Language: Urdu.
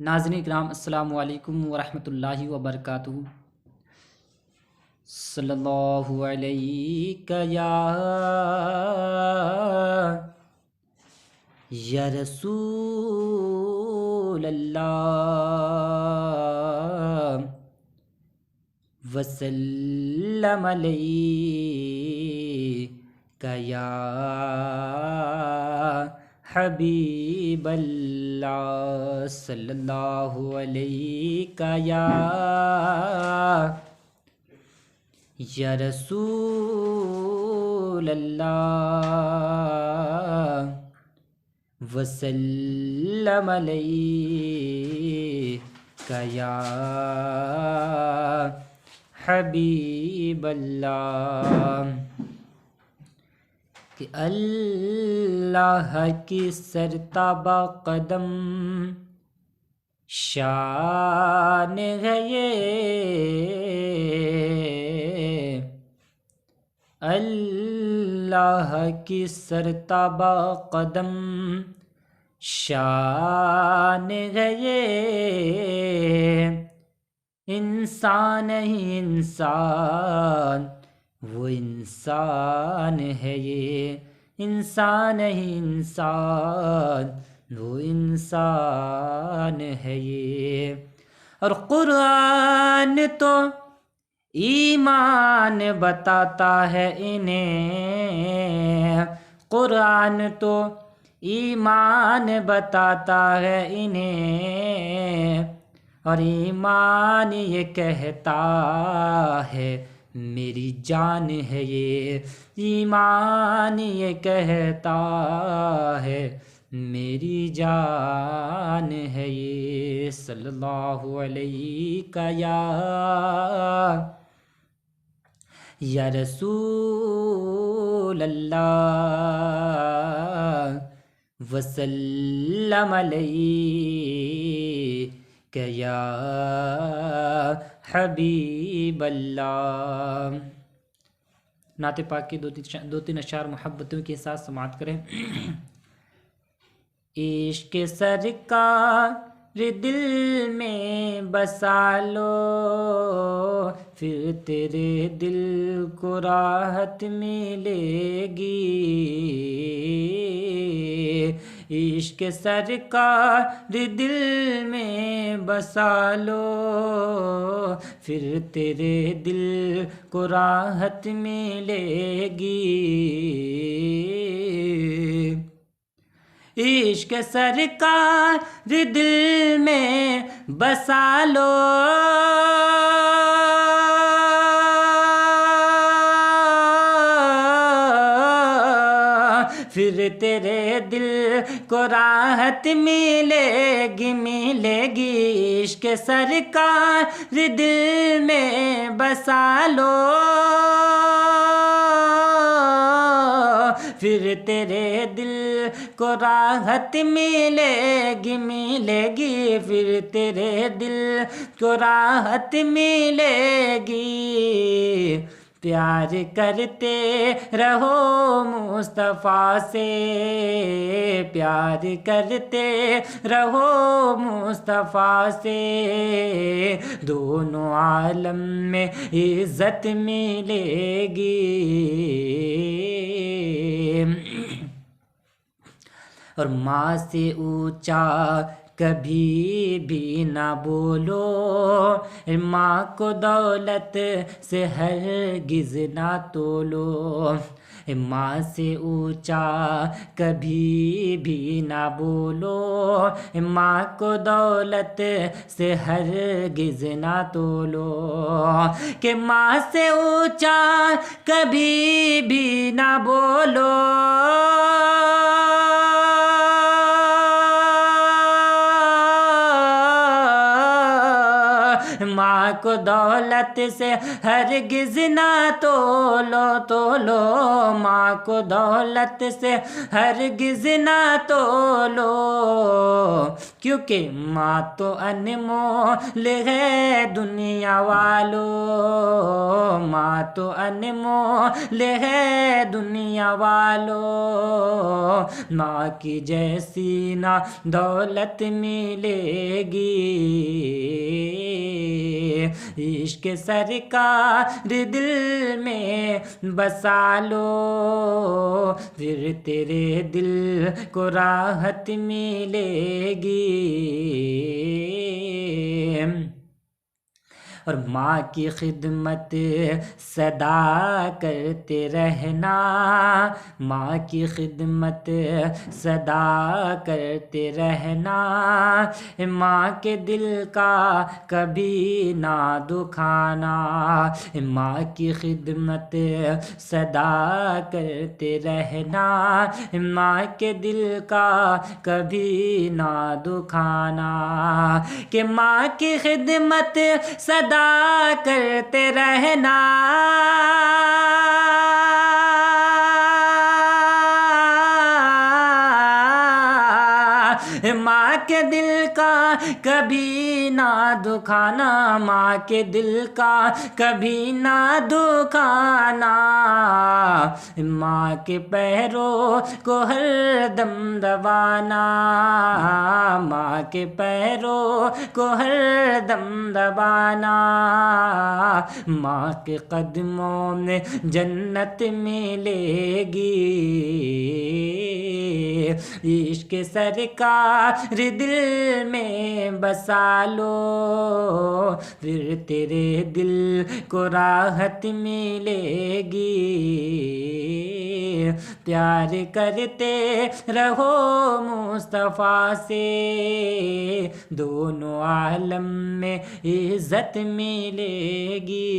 ناظرین کرام السلام علیکم ورحمۃ اللہ وبرکاتہ۔ صلی اللہ علیہ یا رسول اللہ وسلم علیک یا حبیب اللہ صلی اللہ علیہ یا رسول اللہ وسلم علیک یا حبیب اللہ۔ کہ اللہ کی سرتابہ قدم شان ہے یہ، اللہ کی سرتابہ قدم شان ہے یہ، انسان ہی انسان وہ انسان ہے یہ، انسان ہی انسان وہ انسان ہے یہ۔ اور قرآن تو ایمان بتاتا ہے انہیں، قرآن تو ایمان بتاتا ہے انہیں، اور ایمان یہ کہتا ہے میری جان ہے یہ، ایمان یہ کہتا ہے میری جان ہے یہ۔ صلی اللہ علیہ یا رسول اللہ وسلم علیک یا حبیب اللہ۔ نعت پاک کے دو تین اشعار محبتوں کے ساتھ سماعت کریں۔ عشق سرکار دل میں بسا لو، پھر تیرے دل کو راحت ملے گی، عشق سرکار دل میں بسا لو، پھر تیرے دل کو راحت ملے گی، عشق سرکار دل میں بسا لو، پھر تیرے دل کو راحت ملے گی، ملے گی، عشق سرکار دل میں بسا لو، پھر تیرے دل کو راحت ملے گی، ملے گی، پھر تیرے دل کو راحت ملے گی، پیار کرتے رہو مصطفیٰ سے، پیار کرتے رہو مصطفیٰ سے، دونوں عالم میں عزت ملے گی، اور ماں سے اونچا کبھی بھی نہ بولو، ماں کو دولت سے ہرگز نہ تولو، ماں سے اونچا کبھی بھی نہ بولو، ماں کو دولت سے ہرگز نہ تولو، کہ ماں سے اونچا کبھی بھی نہ بولو، ماں کو دولت سے ہرگز نہ تولو ماں کو دولت سے ہرگز نہ تولو، کیونکہ ماں تو انمول ہے دنیا والو، ماں تو انمول ہے دنیا والو، ماں کی جیسی نہ دولت ملے گی، عشق سرکار دل میں بسا لو، پھر تیرے دل کو راحت ملے گی۔ اور ماں کی خدمت صدا کرتے رہنا، ماں کی خدمت صدا کرتے رہنا، ماں کے دل کا کبھی نہ دکھانا، ماں کی خدمت صدا کرتے رہنا، ماں کے دل کا کبھی نہ دکھانا، کہ ماں کی خدمت صدا کرتے رہنا، ماں کے دل کا کبھی نہ دکھانا، ماں کے دل کا کبھی نہ دکھانا، ماں کے پیروں کو ہر دم دبانا، ماں کے پیروں کو ہر دم دبانا، ماں کے قدموں میں جنت ملے گی، عشق سرکار دل میں بسا لو، پھر تیرے دل کو راحت ملے گی، پیار کرتے رہو مصطفیٰ سے، دونوں عالم میں عزت ملے گی۔